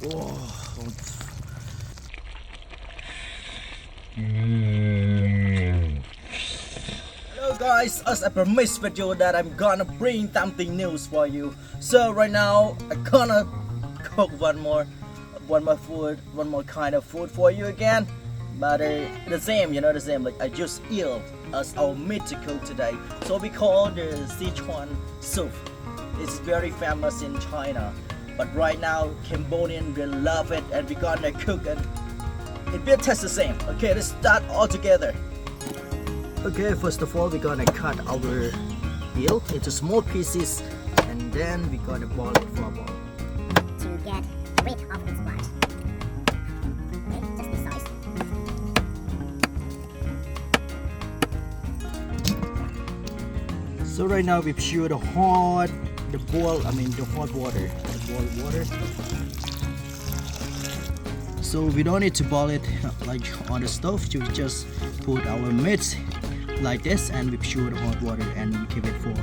Oh. Hello guys, as I promised video that I'm gonna bring something news for you. So right now I'm gonna cook one more kind of food for you again. But the same, the same. Like I just eel as our meat to cook today. So we call the Sichuan soup. It's very famous in China. But right now Cambodian will love it, and we're gonna cook it. It will taste the same. Okay, let's start all together. Okay, first of all we're gonna cut our eel into small pieces, and then we're gonna boil it for a while to get rid of its blood. Okay, just this size. So right now we pure the hot water. So we don't need to boil it like on the stove. You just put our meat like this, and we pure the hot water and keep it for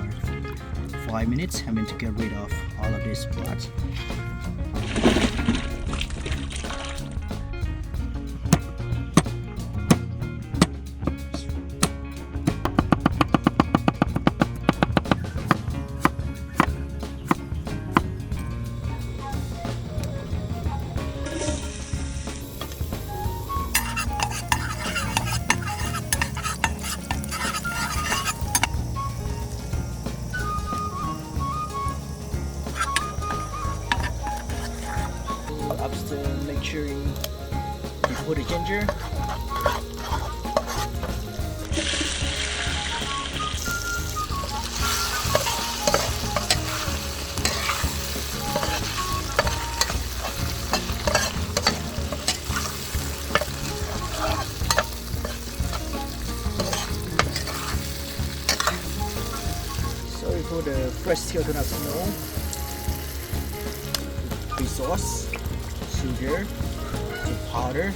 5 minutes. To get rid of all of this blood. Upstairs, make sure you put the ginger. So we put the fresh coconut snow, fish sauce, sugar, powder,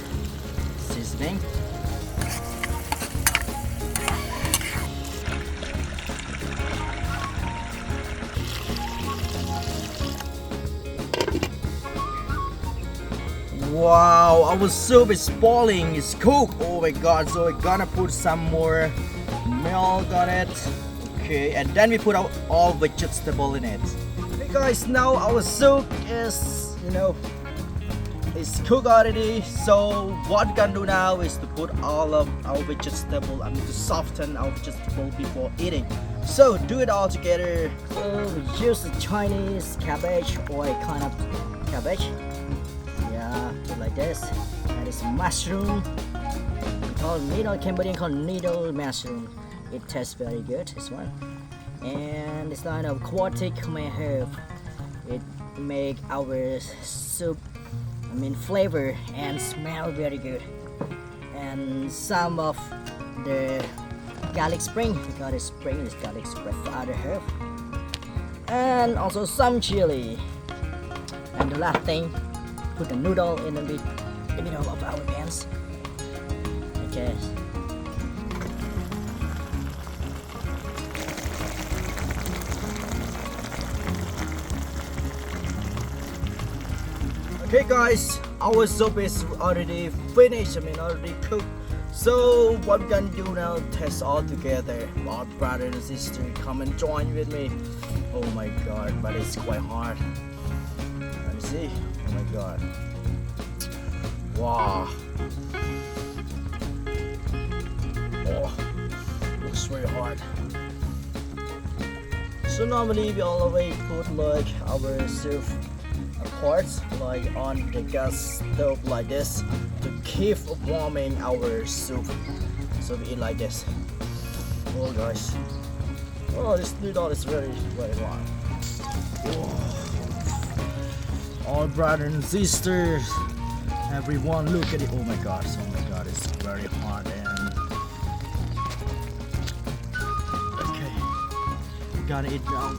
seasoning. Wow, our soup is boiling, it's cooked. Oh my god, so we're gonna put some more milk on it. Okay, and then we put all vegetable in it. Hey guys, now our soup is, it's cooked already. So what we're gonna do now is to put all of our vegetable, to soften our vegetable before eating. So do it all together. So we use the Chinese cabbage, or a kind of cabbage. Yeah, like this. And it's mushroom. We call needle, Cambodian called needle mushroom. It tastes very good, this one. And it's kind of aquatic herb. It make our soup flavor and smell very good. And some of the garlic spring, because it's spring is garlic spring for other herb. And also some chili. And the last thing, put the noodle in the middle of our pans. Okay. Okay guys, our soup is already finished, already cooked. So what we're gonna do now, test all together. Our brother and sister, come and join with me. Oh my god, but it's quite hard. Let me see. Oh my god. Wow. Oh, looks very hard. So normally we always put like our soup parts like on the gas stove like this to keep warming our soup. So we eat like this. Oh guys. Oh, this noodle is very hot. Oh. All brothers and sisters, everyone look at it. Oh my god, it's very hot. And okay, gotta eat now.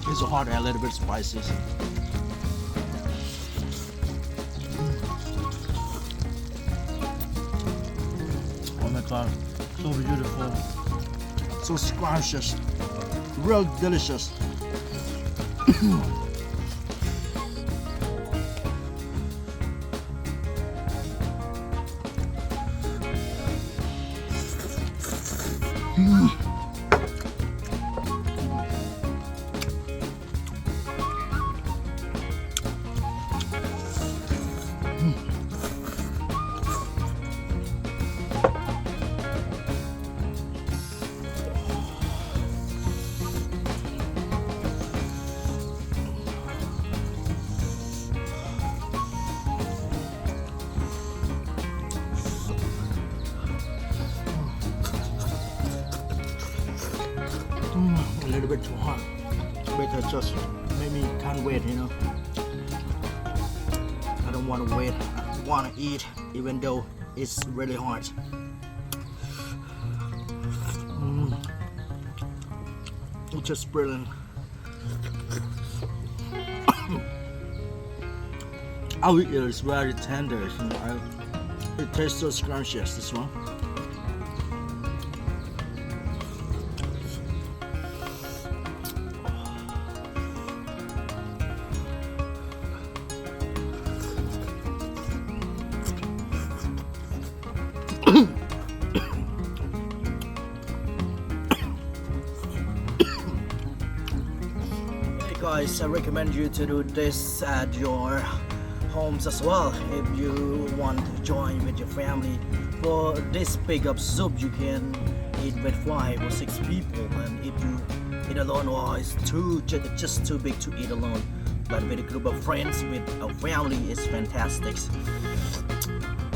It's hot and a little bit spicy. god, so beautiful, so scrumptious, real delicious. A little bit too hot. Better just maybe can't wait, you know. I don't want to wait. I want to eat even though it's really hot. It's just brilliant. Our eel is very tender. You know, it tastes so scrumptious, this one. Hey guys, I recommend you to do this at your homes as well if you want to join with your family. For this big of soup you can eat with 5 or 6 people, and if you eat alone, oh, it's just too big to eat alone. But with a group of friends, with a family, it's fantastic.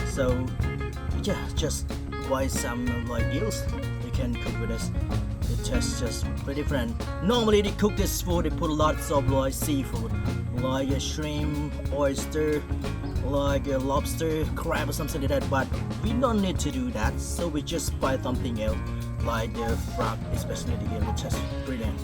So yeah, just buy some like eels. You can cook with this. It tastes just pretty different. Normally they cook this food, they put lots of like seafood, like a shrimp, oyster, like a lobster, crab or something like that, but we don't need to do that, so we just buy something else like the frog, especially the eel, which is brilliant.